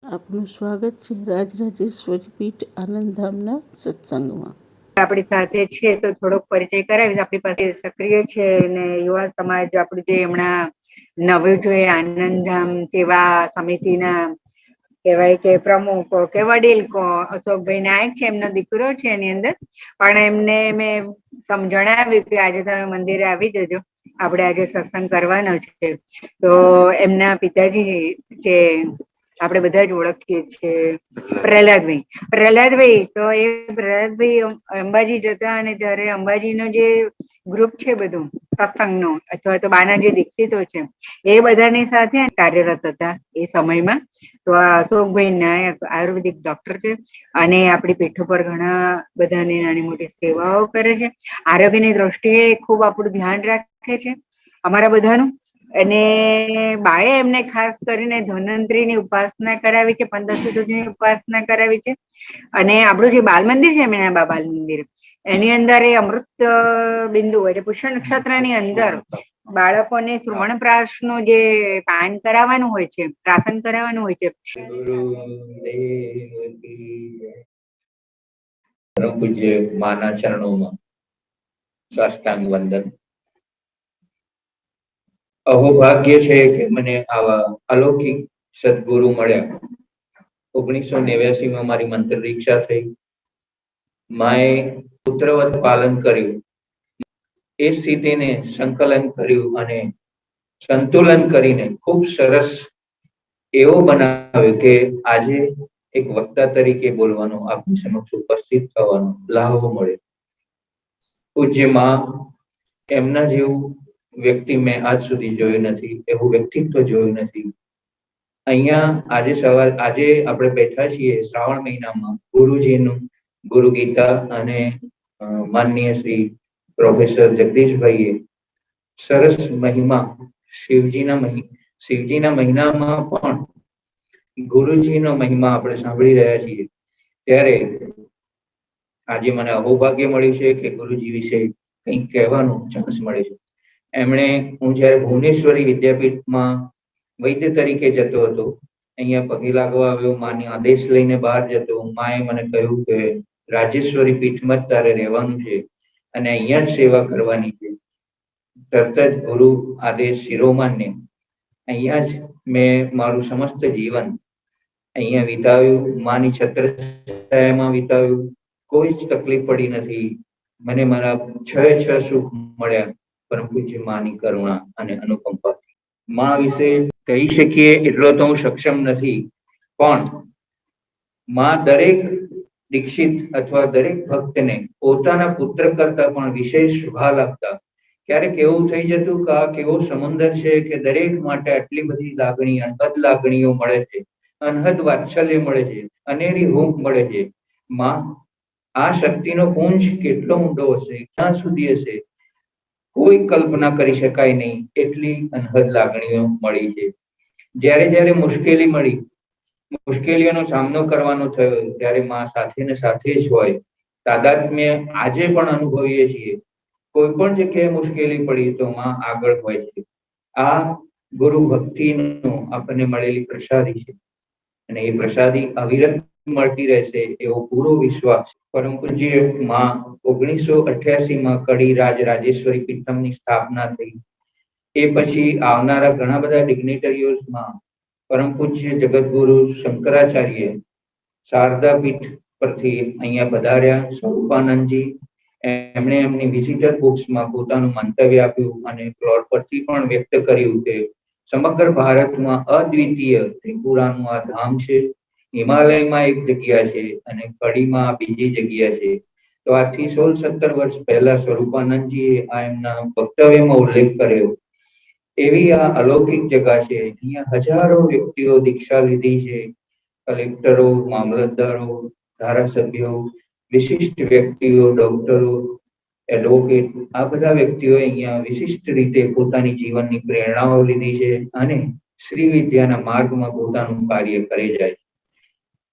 આપનું સ્વાગત છે રાજરાજેશ્વરી પીઠ આનંદધામના સત્સંગમાં. આપણી સાથે છે તો થોડોક પરિચય કરાવીશ. આપણી પાસે સક્રિય છે અને યુવા સમાજ આપણું જે હમણાં નવું જોઈએ આનંદધામ સેવા સમિતિના કહેવાય કે પ્રમુખ કે વડીલ કો અશોકભાઈ નાયક છે, એમનો દીકરો છે એની અંદર. પણ એમને મેં જણાવ્યું કે આજે તમે મંદિરે આવી જજો, આપણે આજે સત્સંગ કરવાનો છે. તો એમના પિતાજી જે આપણે બધા જ ઓળખીએ છીએ પ્રહલાદભાઈ, તો એ પ્રહલાદભાઈ અંબાજી જતા અને ત્યારે અંબાજીનો જે ગ્રુપ છે બધું સત્સંગનો અથવા તો બાના જે દીક્ષિતો છે એ બધાની સાથે કાર્યરત હતા એ સમયમાં. તો આ અશોકભાઈ નાયક આયુર્વેદિક ડોક્ટર છે અને આપણી પીઠો પર ઘણા બધાની નાની મોટી સેવાઓ કરે છે. આરોગ્યની દ્રષ્ટિએ ખૂબ આપણું ધ્યાન રાખે છે અમારા બધાનું. અને બાએ એમને ખાસ કરીને ધન્વંતરીની ઉપાસના કરાવી છે, 1500 સુધીની ઉપાસના કરાવી છે. અને આપણું જે બાલ મંદિર છે મીનાબા બાલ મંદિર, એની અંદર એ અમૃત બિંદુ એટલે પુષ્ય નક્ષત્રની અંદર બાળકોને સુવર્ણપ્રાશ નું જે પાન કરાવવાનું હોય છે, પ્રાશન કરાવવાનું હોય છે. પરમ પૂજ્ય માના ચરણોમાં સાષ્ટાંગ વંદન. અહોભાગ્ય છે કે મને આવા અલૌકિક સદગુરુ મળ્યા. 1989 મારી મંત્ર દીક્ષા થઈ. માએ પુત્રવત પાલન કર્યું, એ સ્થિતિને સંકલન કર્યું અને સંતુલન કરીને ખૂબ સરસ એવો બનાવ્યો કે આજે એક વક્તા તરીકે બોલવાનો, આપની સમક્ષ ઉપસ્થિત થવાનો લાહવો મળે. પૂજ્યમાં એમના જેવું વ્યક્તિ મેં આજ સુધી જોયું નથી, એવું વ્યક્તિત્વ જોયું નથી. અહીંયા આજે આપણે બેઠા છીએ શ્રાવણ મહિનામાં ગુરુજીનું ગુરુ ગીતા અને માનનીય શ્રી પ્રોફેસર જગદીશભાઈએ સરસ મહિમા શિવજીના મહિનામાં પણ ગુરુજીનો મહિમા આપણે સાંભળી રહ્યા છીએ. ત્યારે આજે મને અહોભાગ્ય મળ્યું છે કે ગુરુજી વિશે કંઈક કહેવાનું ચાન્સ મળે છે. હું જ્યારે ભુવનેશ્વરી વિદ્યાપીઠમાં વૈદ્ય તરીકે જતો હતો, અહીંયા પગે લાગવા આવ્યો, માની આદેશ લઈને બહાર જતો. માએ મને કહ્યું કે રાજેશ્વરી પીઠમાં જ તારે રહેવાનું છે અને અહીંયા જ સેવા કરવાની છે. તરત જ ગુરુ આદેશ શિરોમાન્ય અહીંયા જ મેં મારું સમસ્ત જીવન અહીંયા વિતાવ્યું, માની છત્રછાયામાં વિતાવ્યું. કોઈ જ તકલીફ પડી નથી. મને મારા છ સુખ મળ્યા પરમ પૂજ્ય માની કરુણા અને અનુકંપાથી. માં વિશે કહી શકીએ એટલો તો હું સક્ષમ નથી, પણ માં દરેક દીક્ષિત અથવા દરેક ભક્તને પોતાના પુત્ર કરતા પણ વિશેષ ભાવ આપતા. ક્યારેક એવું થઈ જતું કે આ કેવો સમુદ્ર છે કે દરેક માટે આટલી બધી લાગણી, અનહદ લાગણીઓ મળે છે, અનહદ વાત્સલ્ય મળે છે, અનેરી હૂંફ મળે છે. માં, આ શક્તિનો પુંજ કેટલો ઊંડો હશે, ક્યાં સુધી હશે, કોઈ કલ્પના કરી શકાય નહીં. એટલી અનહદ લાગણીઓ મળી છે. જ્યારે જ્યારે મુશ્કેલીઓનો સામનો કરવાનો થયો, ત્યારે માં સાથે ને સાથે જ હોય. તાદાત્મ્ય આજે પણ અનુભવીએ છીએ. કોઈ પણ જગ્યાએ મુશ્કેલી પડી તો માં આગળ હોય છે. આ ગુરુ ભક્તિનો આપણને મળેલી પ્રસાદી છે અને એ પ્રસાદી અવિરત મળતી રહેશે એવો પૂરો વિશ્વાસ. પરમ પૂજ્ય માં 1988માં કડી રાજેશ્વરી પીઠમની સ્થાપના થઈ. એ પછી આવનારા ઘણા બધા ડિગ્નિટરીઓમાં પરમ પૂજ્ય જગતગુરુ શંકરાચાર્ય શારદા પીઠ પરથી અહીંયા પધાર્યા. સ્વરૂપાનંદજી એમણે એમની વિઝિટર બુક્સમાં પોતાનું મંતવ્ય આપ્યું અને ફ્લોર પરથી પણ વ્યક્ત કર્યું કે સમગ્ર ભારતમાં અદ્વિતીય ત્રિપુરાનું આ ધામ છે. હિમાલયમાં એક જગ્યા છે અને કડીમાં બીજી જગ્યા છે. તો આજથી 16-17 વર્ષ પહેલા સ્વરૂપાનંદજીએ આ એમના વક્તવ્યમાં ઉલ્લેખ કર્યો. એવી આ અલૌકિક જગા છે. અહીંયા હજારો વ્યક્તિઓ દીક્ષા લીધી છે. કલેક્ટરો, મામલતદારો, ધારાસભ્યો, વિશિષ્ટ વ્યક્તિઓ, ડોક્ટરો, એડવોકેટ, આ બધા વ્યક્તિઓએ અહીંયા વિશિષ્ટ રીતે પોતાની જીવનની પ્રેરણાઓ લીધી છે અને શ્રી વિદ્યાના માર્ગમાં પોતાનું કાર્ય કરી જાય છે.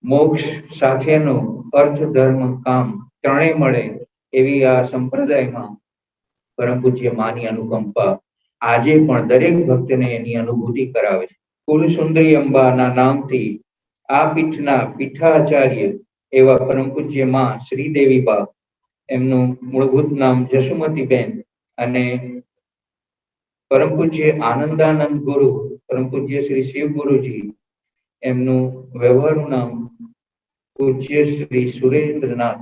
મોક્ષ સાથેનો અર્થ, ધર્મ, કામ ત્રણેય મળે એવી આ સંપ્રદાયમાં પરમ પૂજ્ય માની અનુકંપા આજે પણ દરેક ભક્તને એની અનુભૂતિ કરાવે છે. કુલ સુંદરી અંબાના નામથી આ પીઠના પીઠાચાર્ય એવા પરમ પૂજ્ય માં શ્રીદેવીબા, એમનું મૂળભૂત નામ જસુમતીબેન, અને પરમ પૂજ્ય આનંદાનંદ ગુરુ પરમ પૂજ્ય શ્રી શિવ ગુરુજી, એમનું વ્યવહારનું નામ પૂજ્ય શ્રી સુરેન્દ્રનાથ,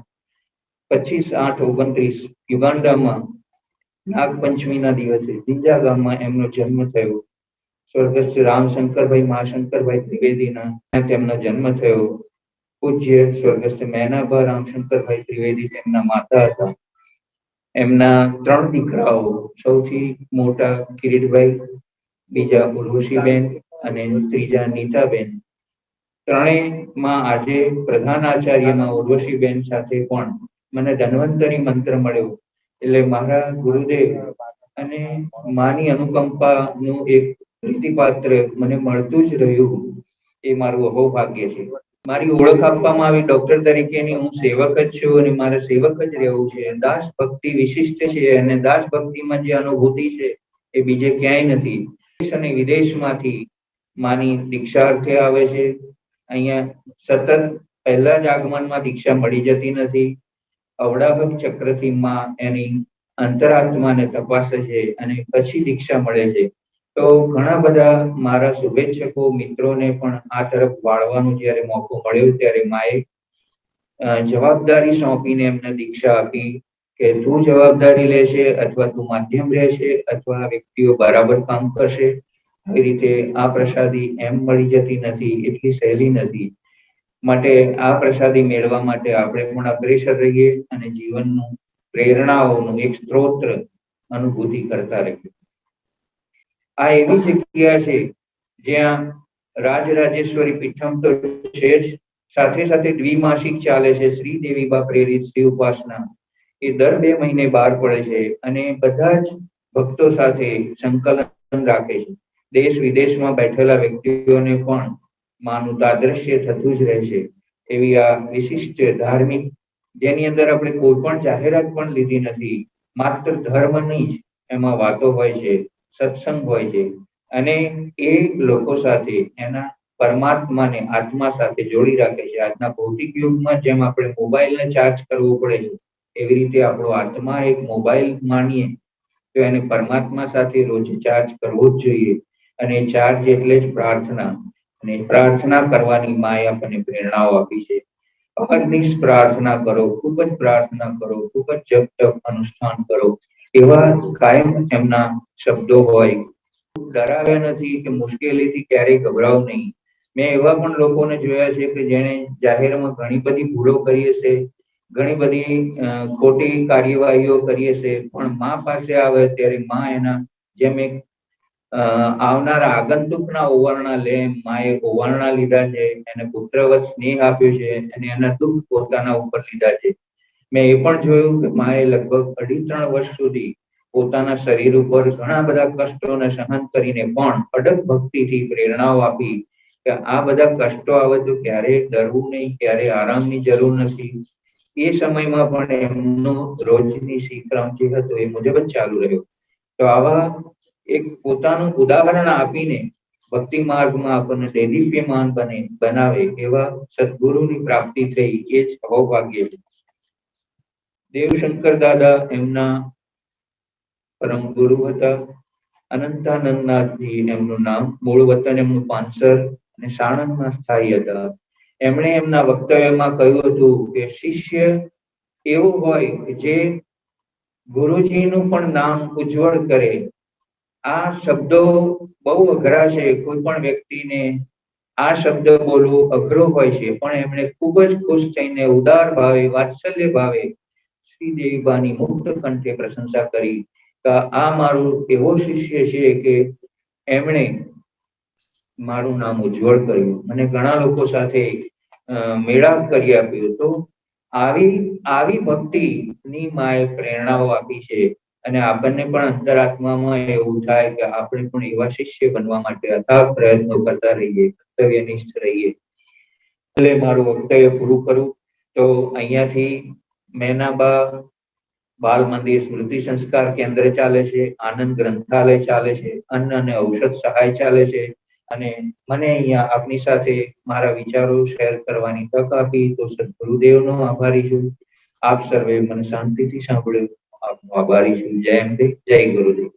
25/8/29 યુગાન્ડામાં નાગપંચમીના દિવસે જીંજા ગામમાં એમનો જન્મ થયો. સ્વર્ગસ્થ રામશંકરભાઈ મહાશંકરભાઈ ત્રિવેદીના તેમનો જન્મ થયો. પૂજ્ય સ્વર્ગસ્થ મેનાભા રામશંકરભાઈ ત્રિવેદી તેમના માતા હતા. એમના 3 દીકરાઓ, સૌથી મોટા કિરીટભાઈ, બીજા ઉર્વશીબેન અને ત્રીજા નીતાબેન. ત્રણેયમાં આજે પ્રધાન આચાર્યમાં ઉર્વશીબેન સાથે પણ મને ધન્વંતરી મંત્ર મળ્યો. એટલે મારા ગુરુદેવ અને માની અનુકંપાનું એક પ્રીતિપાત્ર મને મળતું જ રહ્યું, એ મારું અહોભાગ્ય છે. મારી ઓળખ આપવામાં આવી ડોક્ટર તરીકેની, હું સેવક જ છું અને મારે સેવક જ રહેવું છે. દાસ ભક્તિ વિશિષ્ટ છે અને દાસ ભક્તિમાં જે અનુભૂતિ છે એ બીજે ક્યાંય નથી. દેશ અને વિદેશમાંથી માની દીક્ષાર્થે આવે છે. અહીંયા સતત પહેલા જ આગમનમાં દીક્ષા મળી જતી નથી. અવડાહક ચક્રથી માં એની અંતરાત્માને તપાસે છે અને પછી દીક્ષા મળે છે. તો ઘણા બધા મારા શુભેચ્છકો મિત્રોને પણ આ તરફ વાળવાનો જ્યારે મોકો મળ્યો ત્યારે માએ જવાબદારી સોંપીને એમને દીક્ષા આપી કે તું જવાબદારી લેશે અથવા તું માધ્યમ રહેશે અથવા વ્યક્તિઓ બરાબર કામ કરશે. આવી રીતે આ પ્રસાદી એમ મળી જતી નથી, એટલી સહેલી નથી. માટે આ પ્રસાદી મેળવવા માટે આપણે પણ અગ્રેસર રહીએ અને જીવનનું પ્રેરણાઓનું એક સ્ત્રોત અનુભૂતિ કરતા રહીએ. આ એવી જગ્યા છે જ્યાં રાજરાજેશ્વરી પીઠમ તો છે જ, સાથે સાથે દ્વિમાસિક ચાલે છે શ્રીદેવીબા પ્રેરિત શ્રી ઉપાસના. એ દર 2 મહિને બહાર પડે છે અને બધા જ ભક્તો સાથે સંકલન રાખે છે. દેશ વિદેશમાં બેઠેલા વ્યક્તિઓને પણ માનું તાદ્રશ્ય થતું જ રહે છે. એવી આ વિશિષ્ટ ધાર્મિક, જેની અંદર આપણે કોઈ પણ જાહેરાત પણ લીધી નથી, માત્ર ધર્મની જ એમાં વાતો હોય છે, સત્સંગ હોય છે અને એ લોકો સાથે એના પરમાત્માને આત્મા સાથે જોડી રાખે છે. આજના ભૌતિક યુગમાં જેમ આપણે મોબાઈલને ચાર્જ કરવો પડે છે, એવી રીતે આપણો આત્મા એક મોબાઈલ માનીએ તો એને પરમાત્મા સાથે રોજ ચાર્જ કરવો જ જોઈએ. અને ચાર્જ એટલે જ પ્રાર્થના, અને પ્રાર્થના કરવાની માએ આપણને પ્રેરણાઓ આપી છે. અહર્નિશ પ્રાર્થના કરો, ખૂબ જ પ્રાર્થના કરો, ખૂબ જ જપ તપ અનુષ્ઠાન કરો, એવા કાયમ એમના શબ્દો હોય. ડરાવ્યા નથી કે મુશ્કેલીથી ક્યારેય ગભરાવ નહીં. મેં એવા પણ લોકોને જોયા છે કે જેણે જાહેરમાં ઘણી બધી ભૂલો કરી હશે, ઘણી બધી ખોટી કાર્યવાહીઓ કરી હશે, પણ માં પાસે આવે ત્યારે માં એના જેમ એક આવનારા આગંતુકના ઓવારણા લે, માએ ઓવારણા લીધા છે, એને પુત્રવત સ્નેહ આપ્યો છે અને એના દુઃખ પોતાના ઉપર લીધા છે. મેં એ પણ જોયું કે માએ લગભગ 2.5-3 વર્ષ સુધી પોતાના શરીર ઉપર ઘણા બધા કષ્ટોને સહન કરીને પણ અડગ ભક્તિથી પ્રેરણાઓ આપી કે આ બધા કષ્ટો આવે તો ક્યારેય ડરવું નહીં, ક્યારેય આરામની જરૂર નથી. એ સમયમાં પણ એમનો રોજની શીક્રમ જે હતો એ મુજબ જ ચાલુ રહ્યો. તો આવા એક પોતાનું ઉદાહરણ આપીને ભક્તિ માર્ગમાં આપણને દેદીપ્યમાન બનાવે એવા સદગુરુની પ્રાપ્તિ થઈ, એ જ અહોભાગ્ય છે. દેવશંકર દાદા એમના પરમ ગુરુ હતા. અનંતાનંદનાથજી એમનું નામ, મૂળ વતન એમનું પાંસર અને સાણંદમાં સ્થાયી હતા. એમણે એમના વક્તવ્યમાં કહ્યું હતું કે શિષ્ય એવો હોય જે ગુરુજીનું પણ નામ ઉજ્જવળ કરે. આ શબ્દો બહુ અઘરા છે, કોઈ પણ વ્યક્તિને આ શબ્દ બોલવો અઘરો હોય છે, પણ એમણે ખૂબ જ ખુશ થઈને ઉદાર ભાવે, વાત્સલ્ય ભાવે શ્રીદેવીબાની મુક્ત કંઠે પ્રશંસા કરી કે આ મારું એવો શિષ્ય છે કે એમણે મારું નામ ઉજ્જવળ કર્યું, મને ઘણા લોકો સાથે મેળાપ કરી આપ્યો. તો આવી ભક્તિની માએ પ્રેરણાઓ આપી છે અને આપણને પણ અંતરાત્મામાં એવું થાય કે આપણે પણ એવા શિષ્ય બનવા માટે અથાગ પ્રયત્નો કરતા રહીએ, કર્તવ્યનિષ્ઠ રહીએ. એટલે મારું વક્તવ્ય પૂરું કરું તો અહીંયાથી મેનાબા બાલ મંદિર સ્મૃતિ સંસ્કાર કેન્દ્ર ચાલે છે, આનંદ ગ્રંથાલય ચાલે છે, અન્ન અને ઔષધ સહાય ચાલે છે, અને મને અહીંયા આપની સાથે મારા વિચારો શેર કરવાની તક આપી તો સદગુરુદેવનો આભારી છું. આપ સર્વે મને શાંતિથી સાંભળ્યું, આપનો આભારી છું. જય અંબે, જય ગુરુદેવ.